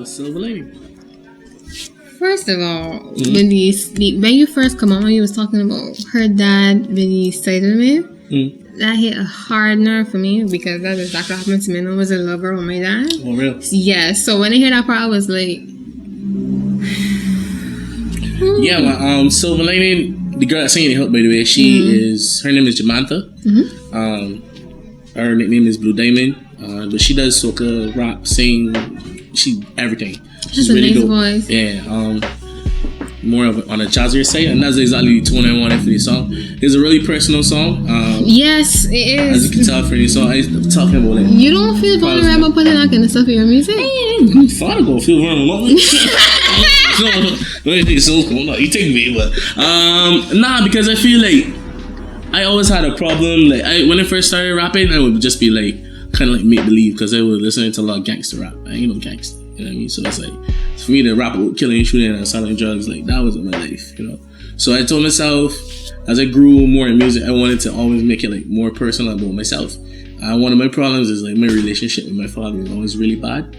Silver Lining. First of all, when you first come on, when you was talking about her dad when he sided with me, that hit a hard nerve for me because that's exactly what happened to me. And I was in love with my dad. Oh, real? Yeah. So when I heard that part, I was like, yeah. Well, Silver Lining, the girl that's singing it, by the way, her name is Jamantha. Her nickname is Blue Diamond. But she does soca, rap, sing, everything. She's really nice dope. Voice. Yeah, more of on a jazzier side, and that's exactly the tone I wanted for this song. It's a really personal song. Yes, it is. As you can tell from this song, I'm talking about it. You don't feel vulnerable putting that kind of stuff in your music? I'm fine to go feel vulnerable. No, you take me, but nah, because I feel like I always had a problem. Like when I first started rapping, I would just be like kind of like make believe because I was listening to a lot of gangster rap. I ain't no gangster. You know what I mean? So it's like, for me to rap about killing, shooting, and selling drugs, like, that wasn't my life, you know? So I told myself, as I grew more in music, I wanted to always make it, like, more personal about myself. One of my problems is, like, my relationship with my father was always really bad.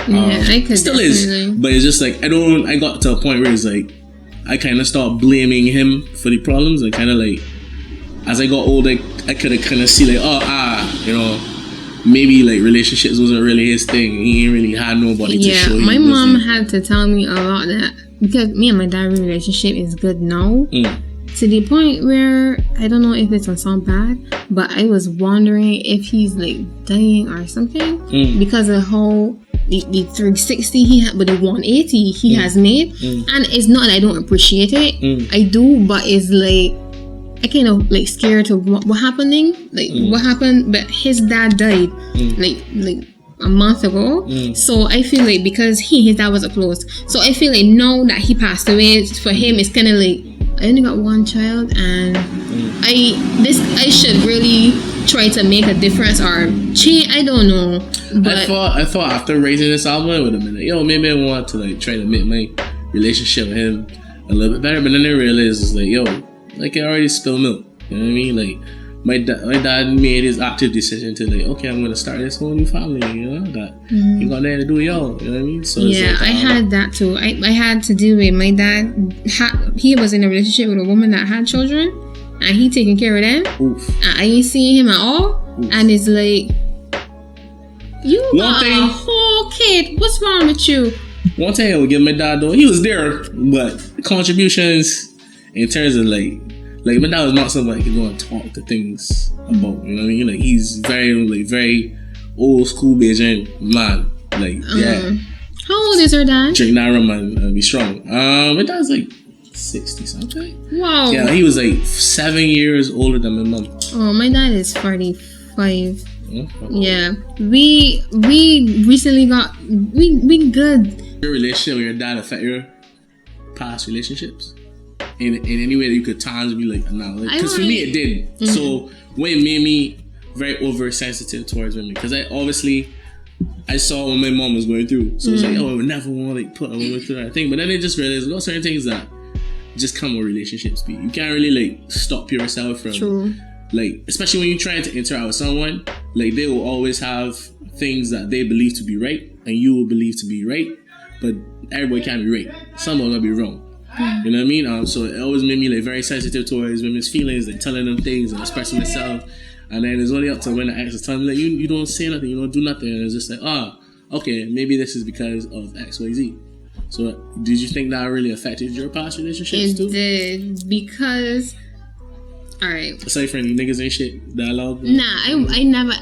Yeah, I could still is. But it's just, like, I got to a point where it's, like, I kind of stopped blaming him for the problems. I kind of, like, as I got older, I could have kind of see, like, you know, maybe like relationships wasn't really his thing. He ain't really had nobody to show. My mom had to tell me a lot that because me and my dad's relationship is good now. To the point where I don't know if it's on sound bad, but I was wondering if he's like dying or something because of how the 360 he had, but the 180 he has made, and it's not that I don't appreciate it. I do, but it's like I kind of like scared of what happening, like what happened. But his dad died like a month ago, so I feel like because his dad was up close, so I feel like now that he passed away, for him it's kind of like I only got one child, and I should really try to make a difference or change. I don't know. But I thought after raising this album, it would have been like, yo, maybe I want to like try to make my relationship with him a little bit better. But then I realized it's like, yo, like I already spilled milk. You know what I mean? Like my dad made his active decision to like, okay, I'm gonna start this whole new family. You know that you got nothing to do with y'all. You know what I mean? So yeah, like, I had that too. I had to deal with my dad. He was in a relationship with a woman that had children, and he taking care of them. Oof. And I ain't seeing him at all. Oof. And it's like, you got a whole kid. What's wrong with you? One thing I would give my dad though, he was there, but contributions in terms of like my dad was not somebody who could go and talk to things about. You know what I mean? Like he's very old school Beijing man. Like yeah. How old is your dad? Drink that rum and be strong. My dad's like 60 something. Wow. Yeah, he was like 7 years older than my mom. Oh, my dad is 45. Yeah, we recently got we good. Your relationship with your dad affect your past relationships in any way that you could tangibly like acknowledge? Because for me it did. So what it made me very oversensitive towards women, because I saw what my mom was going through. So it's like, oh, I would never want to like put a woman through that thing. But then I just realized there are certain things that just come with relationships. You can't really like stop yourself from like, especially when you're trying to interact with someone, like they will always have things that they believe to be right and you will believe to be right, but everybody can't be right. Someone will be wrong. You know what I mean? So it always made me like very sensitive towards women's feelings, like telling them things and expressing myself. And then it's only up to when the ex is telling me like, you don't say nothing, you don't do nothing, and it's just like, okay, maybe this is because of XYZ. So did you think that really affected your past relationships too? It did, because alright. Aside from any niggas and shit dialogue? Nah,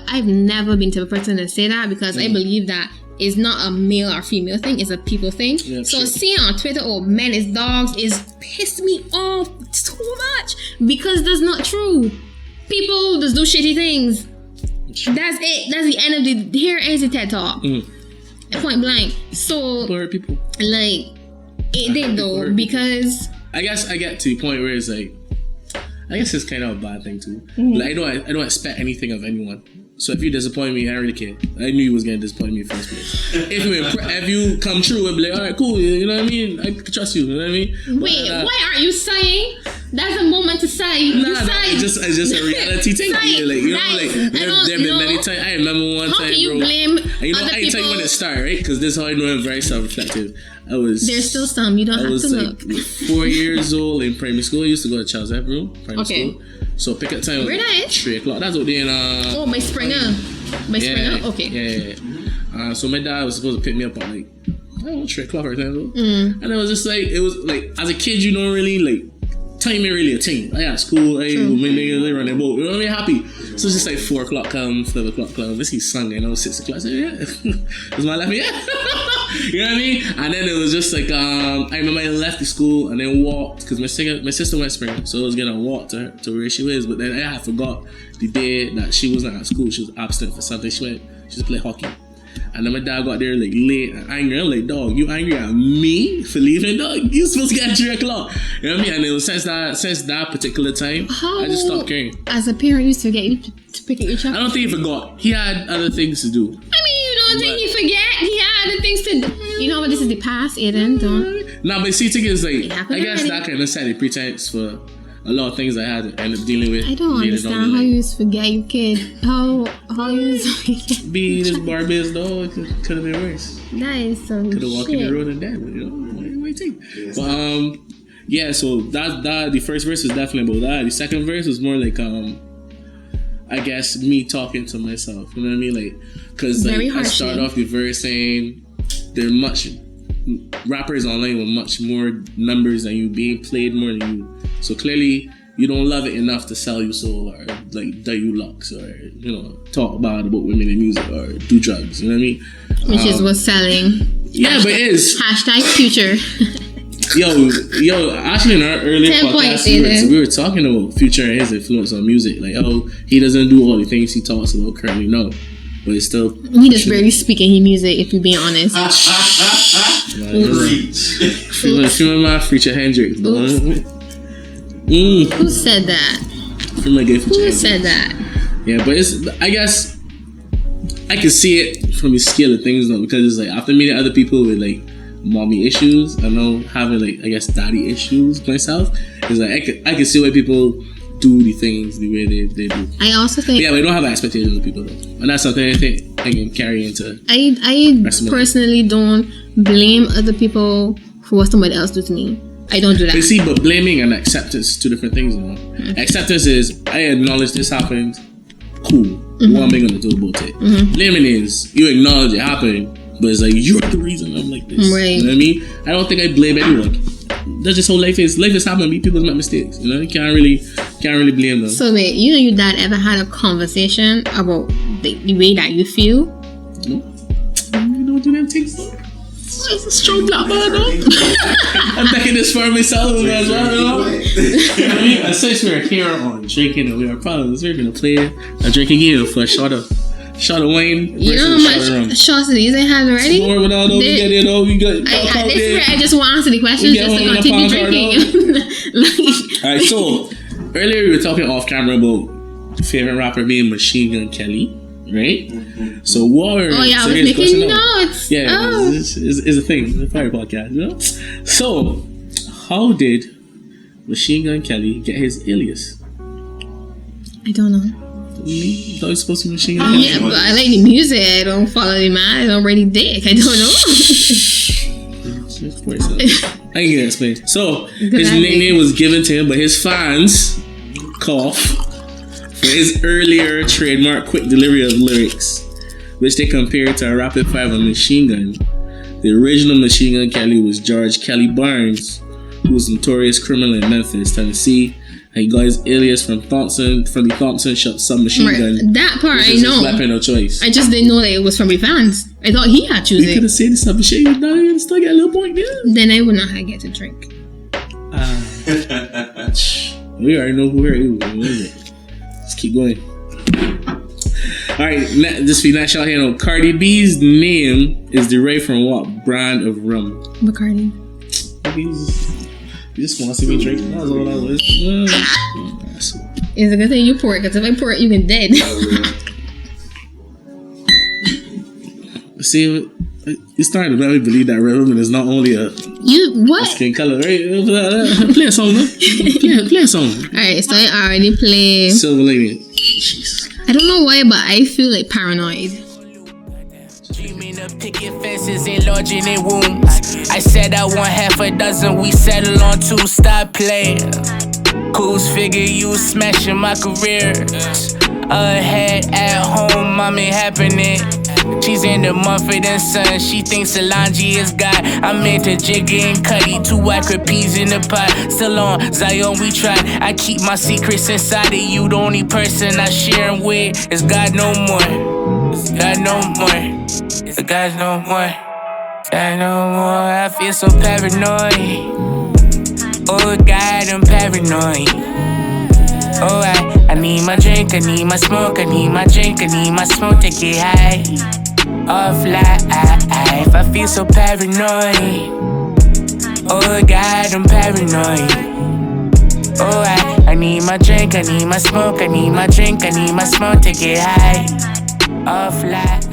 I've never been to a person to say that, because I believe that it's not a male or female thing, it's a people thing. Yeah, so seeing on Twitter, men is dogs, is pissed me off so much, because that's not true. People just do shitty things. That's it. That's the end of the. Here is the TED Talk. Point blank. So people. Like it did though, because I guess I get to the point where it's like, I guess it's kind of a bad thing too. Like I don't expect anything of anyone. So if you disappoint me, I don't really care. I knew you was gonna disappoint me in the first place. If you come true, I'd be like, alright, cool. You know what I mean? I can trust you. You know what I mean? Wait, what are you saying? That's a moment to say. It's just a reality thing. There been many times. I remember one time, How can you bro, blame and you know, other I people? tell you when it started, right? Because this is how I know I'm very self-reflective. There's still some. You don't have to look. 4 years old in primary school. I used to go to Charles Hebrew primary school. So pick up time. Where that is? 3 o'clock. That's what they in. By Springer. By Springer. Okay. Yeah. So my dad was supposed to pick me up at like, I don't know, 3 o'clock or something. And it was just like, as a kid, you don't really like, time ain't really a thing. I at school, my niggas, they running boat. You know what I mean? Happy. So it's just like 4 o'clock come, 5 o'clock come. This is Sunday, 6 o'clock. I said, yeah. Was my life, yeah. You know what I mean? And then it was just like, I remember I left the school and then walked, because my sister went Springer, so I was gonna walk to where she was. But then I forgot the day that she wasn't at school. She was absent for something. She used to play hockey. And then my dad got there like late and angry. I'm like, dog, you angry at me for leaving, dog? You supposed to get at 3 o'clock. You know what I mean? And it was since that particular time, I just stopped caring. As a parent, you forget you to pick up your child? I don't think he forgot. He had other things to do. I mean, you don't think he forget? He had other things to do. You know what? This is the past, Aydan. Don't. Nah, but see, thing is like, I guess that kind of set the pretext for a lot of things I had to end up dealing with. I don't understand how you used to forget you kid. How you used to forget. Be this Barbies dog could have been worse. That is some could have walked in the road and dead, you know. What do you think? But yeah. So that the first verse was definitely about that. The second verse was more like I guess me talking to myself. You know what I mean? Like, because like I start off the verse saying there are much rappers online with much more numbers than you, being played more than you. So clearly, you don't love it enough to sell your soul or like do you lux or talk about women in music or do drugs. You know what I mean? Which is what's selling. Yeah, but it is. #Future. Yo. Actually, in our earlier podcast, we were talking about Future and his influence on music. Like, he doesn't do all the things he talks about currently. No, but it's still. He just barely speaking his music, if you're being honest. Feel my Future Hendrix. Who said that? Who said that? Yeah, but I guess I can see it from the scale of things though, because it's like after meeting other people with like mommy issues, I know having like I guess daddy issues myself, it's like I can see why people do the things the way they do. I also think but I don't have expectations of people though, and that's something I think I can carry into. I personally don't blame other people for what somebody else do to me. I don't do that. You see, but blaming and acceptance, 2 different things, you know. Mm-hmm. Acceptance is, I acknowledge this happened, cool. Mm-hmm. What am I going to do about it? Mm-hmm. Blaming is, you acknowledge it happened, but it's like, you're the reason I'm like this. Right. You know what I mean? I don't think I blame anyone. That's just how life is. Life is happening. People make mistakes. You know, you can't really blame them. So wait, you know your dad ever had a conversation about the way that you feel? No. You don't do them things though. It's a strong black man, though. I'm taking this for myself as well, you know? You know what I mean? Since we're here on Drinking and We Are Problems, we're going to play a drinking game for a shot of wine. You know how much shots of these I have already? More with all those we get it, we got this is where I just want to answer the questions just to continue drinking. Alright, so earlier we were talking off camera about favorite rapper being Machine Gun Kelly. Right? Mm-hmm. So what are I was making notes. Yeah, it's a thing. It's a fire podcast, you know? So, how did Machine Gun Kelly get his alias? I don't know. You thought he was supposed to be Machine Gun Kelly? Yeah, but I like the music. I don't follow the man. I don't read the dick. I don't know. I can get it explained. So, his nickname was given to him, but his fans for his earlier trademark quick delivery of lyrics, which they compared to a rapid fire of a machine gun. The original Machine Gun Kelly was George Kelly Barnes, who was a notorious criminal in Memphis, Tennessee, and he got his alias from the Thompson shop submachine gun. That part I know. His weapon of choice. I just didn't know that it was from the fans. I thought he had chosen it. You could have said the submachine gun and still get a little point there. Then I would not have get to drink. We already know who we're in. Let's keep going. Alright, this for that shot here. Cardi B's name is derived from what brand of rum? Bacardi. You just want to see me drink. That's all that was. It's a good thing you pour it, because if I pour it, you can dead. See, You starting to make me believe that red woman is not only a skin color, right? Play a song, man. Play a song. Alright, so I already play Silver Lady. Jesus. I don't know why, but I feel like paranoid. Dreaming of picket fences, enlarging in wombs. I said I want half a dozen, we settle on 2. Stop playing. Whose figure you smashing my career? Ahead at home, mommy happening. She's in the Mumford and Son. She thinks Solange is God. I'm into Jigga and Cuddy, 2 acrid peas in the pot. Still on Zion, we try. I keep my secrets inside of you. The only person I share 'em with is God no more. God no more. God no more. God no more. I feel so paranoid. Oh God, I'm paranoid. Oh, I need my drink, I need my smoke, I need my drink, I need my smoke to get high. Off life, I feel so paranoid. Oh God, I'm paranoid. Oh, I need my drink, I need my smoke, I need my drink, I need my smoke to get high. Off life.